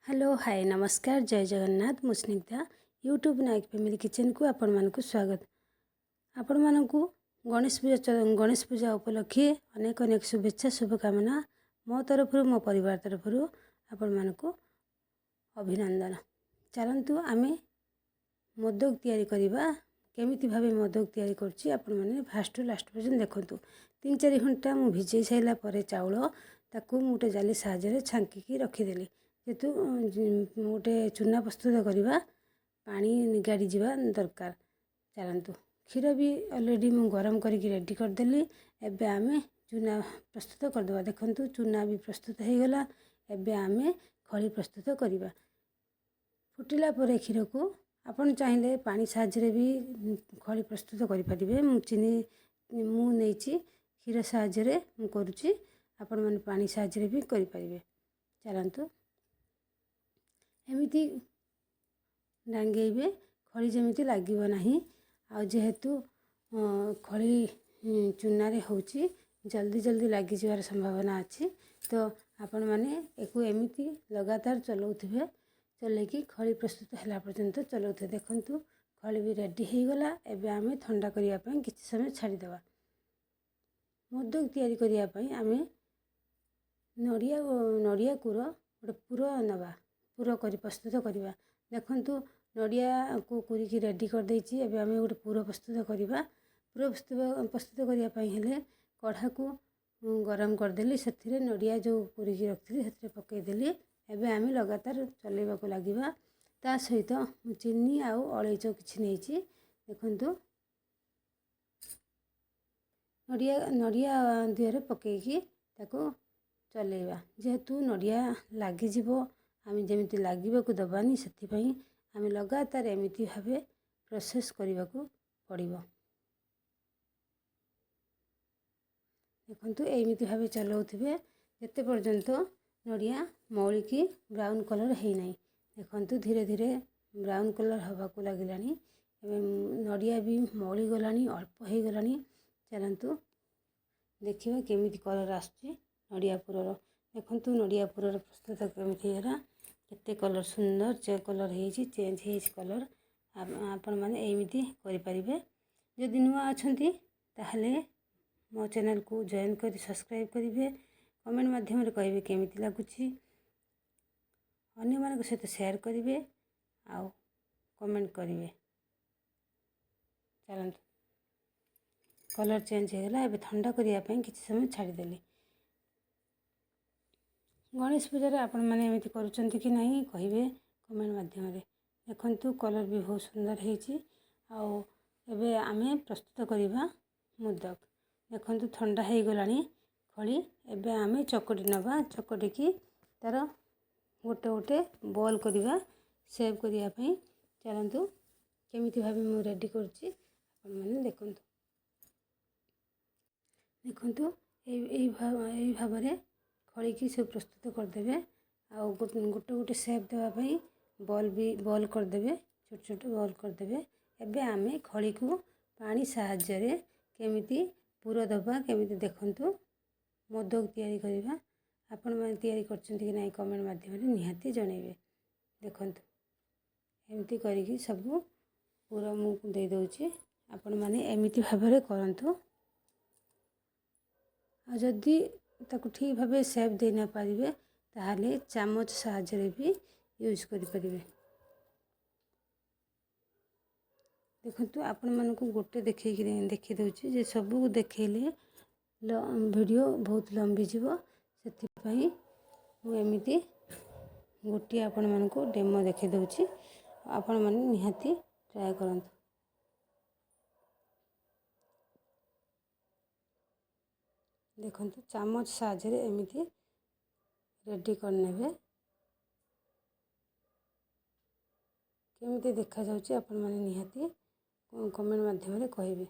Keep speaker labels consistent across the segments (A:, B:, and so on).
A: Hello hi नमस्कार जय जगन्नाथ मु स्निग्धा यूट्यूब नायक फैमिली किचन को आपण मानक स्वागत। आपण मानक गणेश पूजा उपलक्षे अनेक अनेक शुभेच्छा शुभकामना मो तरफ मो परिवार तरफ आपण मानक अभिनंदन। चलतु आमे मोदक तैयारी करबा केमिति भाबे मोदक तैयारी करछि आपण माने फास्ट लास्ट पर्यंत देखंतु। 3-4 घंटा मु भिजै साइला परे चाउल ताकू मोटे जाली साहाय्य छांकी रखिदेली जेतु गोटे चूना प्रस्तुत करवा पानी निगाड़ी जावा दरकार। चलतु क्षीर भी ऑलरेडी मु गरम करके रेडी करदेली। एबे आमे चूना प्रस्तुत करदे देखंतु चूना भी प्रस्तुत हो गला। एबे आमे खली प्रस्तुत करवा। फुटिला परे क्षीर को आपण चाहिले पानी साहाय्य भी खली प्रस्तुत करि परिबे। मु चीनी मु नेछि क्षीर साहाय्य मु करूछि आपण माने पानी साहाय्य भी करि परिबे। चलतु एमिति डांगेबे खली जमिति लागिबो नाही। आ जेहेतु खली चूना रे होची जल्दी जल्दी लागी जिवार संभावना अछि तो आपण माने एको एमिति लगातार चलाउथिबे चलेकी खली प्रस्तुत हला पर्यंत चलाउथे। देखंतु खली भी रेडी हो गला। एबे आमे ठंडा करिया पई किछि समय छाडी देबा। मोदक तैयारी करिया पई आमे नडिया कुरो गोटे पुरो नबा पुरो करी प्रस्तुत करवा। देखंतु नडिया को कुरिकी रेडी कर देछि। एबे आमे गोटे पुरो प्रस्तुत करवा। पुरो प्रस्तुत करिया पई हेले कढ़ा को गरम कर देली सेथिरे नडिया जो कुरिकी रखथिली सेथिरे पकै देली। एबे आमे लगातार चलेबा को लागिबा। ता सहित चीनी आ अलैच किछि नेछि। देखंतु नडिया दिहरे पकैकी ताको चलेबा जेहेतु नडिया लागी जिवो आमे जेमिति लागिबा को दबानी सेथिपई आमे लगातार एमिति भाबे प्रोसेस करबा को पड़िबो। देखंतु एमिति भाबे चलाउथिबे जते पर्यंत नडिया मौलिकी ब्राउन कलर हे नाही। देखंतु धीरे धीरे ब्राउन कलर हवा को लागिलानी। एबे नडिया भी मौली गलानी अल्प हे गलानी। चलंतु देखिबा केमिति कलर आछी नडिया पुरर। देखंतु नडिया पुरर प्रस्तुत केमिति हेरा केते कलर सुंदर जे कलर हेछि चेंज हेछि कलर। आपण माने एमिति करि परिबे। जदि नुआ अछंती ताहले मो चैनल को जॉइन करी सब्सक्राइब करिवे। कमेंट माध्यम रे कहिबे केमिति लागुछि अन्य मानक सहित शेयर करिवे आ कमेंट करिवे। चलंतु कलर चेंज हो गला। एबे ठंडा करिया पई किछि समय छाडी देली। गणेश पूजा रे आपण माने एमिति करूचंती कि नाही कहिबे कमेंट माध्यम रे। देखंतु कलर भी बहुत सुंदर हेछि। आ एबे आमे प्रस्तुत करिबा मोदक। देखंतु ठंडा हे गलानी खली। एबे आमे चकटी नबा चकटी की तार गोटे गोटे बॉल करिबा सेव करिया पई। चलंतु केमिति भाबे मु रेडी करछि आपण माने देखंतु। देखंतु एई भाबरे खली की सब प्रस्तुत कर देबे। आ गोटे गोटे सेव देबा पई बॉल कर देबे छोट छोट बॉल कर देबे। एबे आमे खली को पानी साहाय्य रे केमिति पुरो दबा केमिति देखंतु मोदक तैयारी करबा। आपण माने तैयारी करछंती कि नाही कमेंट माध्यम रे निहाती जणैबे। देखंतु एमिति करिकी सब पूरा मु दे दउची। आपण माने एमिति भाबरे करंतु। आ जदि ताकू ठीक भाबे सेव दे ना पारिबे ताहाले चामच साहाय्य रे भी यूज करि परिबे। देखंतु आपण मानकू गोटे देखि दउची जे सब को देखैले वीडियो बहुत लंबी जीवो सेति पई मु एमिति गोटी आपण मानकू डेमो देखि दउची। आपण माने निहाती ट्राई करंतु। देखंतु चामच साहाय्य रे एमिति रेडी करनेबे केमिति देखा जाउची आपण माने निहाती कमेंट माध्यम रे कहिबे।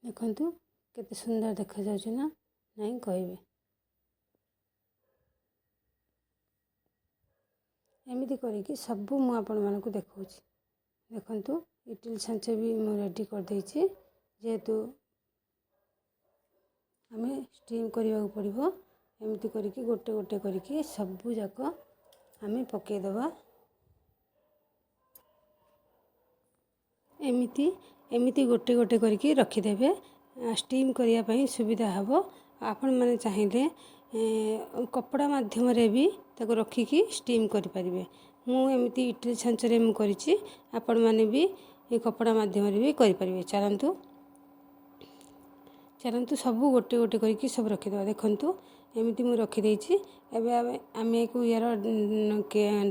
A: देखंतु केते सुंदर देखा जाउची ना नाही कहिबे। एमिति करिकी सब मु आपण मानकू देखौची। देखंतु इडली छांच भी मु रेडी कर देछि जेहेतु आमे स्टीम करबा को पड़िबो। एमती करके गोटे गोटे करके सबू जाक आम पकईदबा। एमती एमती गोटे गोटे करके रखिदेवे स्टीम करने सुविधा हम। आपण मैंने चाहिए कपड़ा माध्यम भी ताको रखिकी स्टीम करें। मुझे इडली छांचरे मुझे आपण मैंने भी कपड़ा माध्यम भी करें। चलतु चलतु सबू गोटे गोटे करके सब रखिदेवा। देखु एमती मुझे रखीदे आम एक यार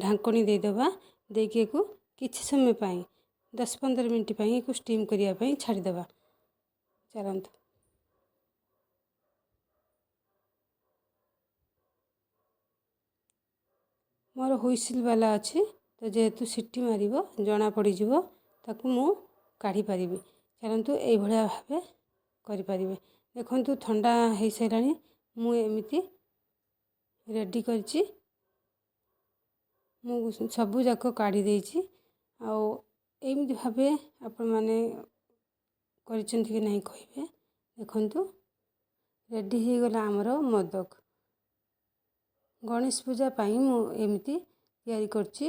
A: ढांकनी देदेबा देकी किछि समय 10-15 मिनट को स्टीम करने छाड़देवा। चलतु मोर हुइसिल वाला अच्छी तो जेहेतु सीटी मारिबो जना पड़ज ताकू मु काढ़ी पारि। चलतु ये भाव करें। देखु ठंडा हो सारा मुझे रेडी कर सबू जाक काढ़ी देछि। आमती भाव आपण मैंने कि नहीं कहे। देखु रेडी हो गला आमर मोदक। गणेश पूजा पाई एमती तैयारी करछि।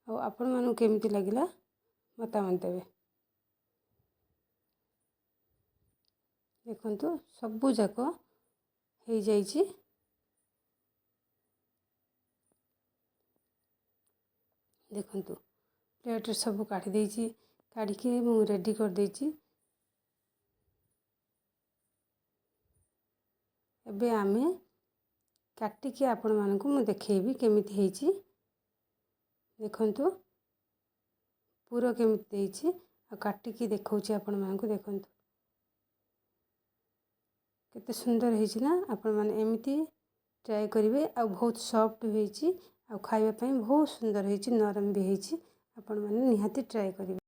A: आपण मानू केमती लगिला मतामत देवे। देखु सबू जाक हो जाइछि। देखु प्लेट सब काढ़ी देछि काढ़ी मु रेडी कर देछि। एबे आमे काटिकी आपण मानकु मु देखेबी केमिति हेछि। देखु पूरा केमिति देछि आ काटिकी देखौछि आपण मानकु। देखु केते सुंदर हेछि ना। आपण माने एमिति ट्राई करिवे। आ बहुत सॉफ्ट हेछि आ खाइबा पई बहुत सुंदर हेछि नरम भी हेछि। आपण माने निहाती ट्राई करिवे।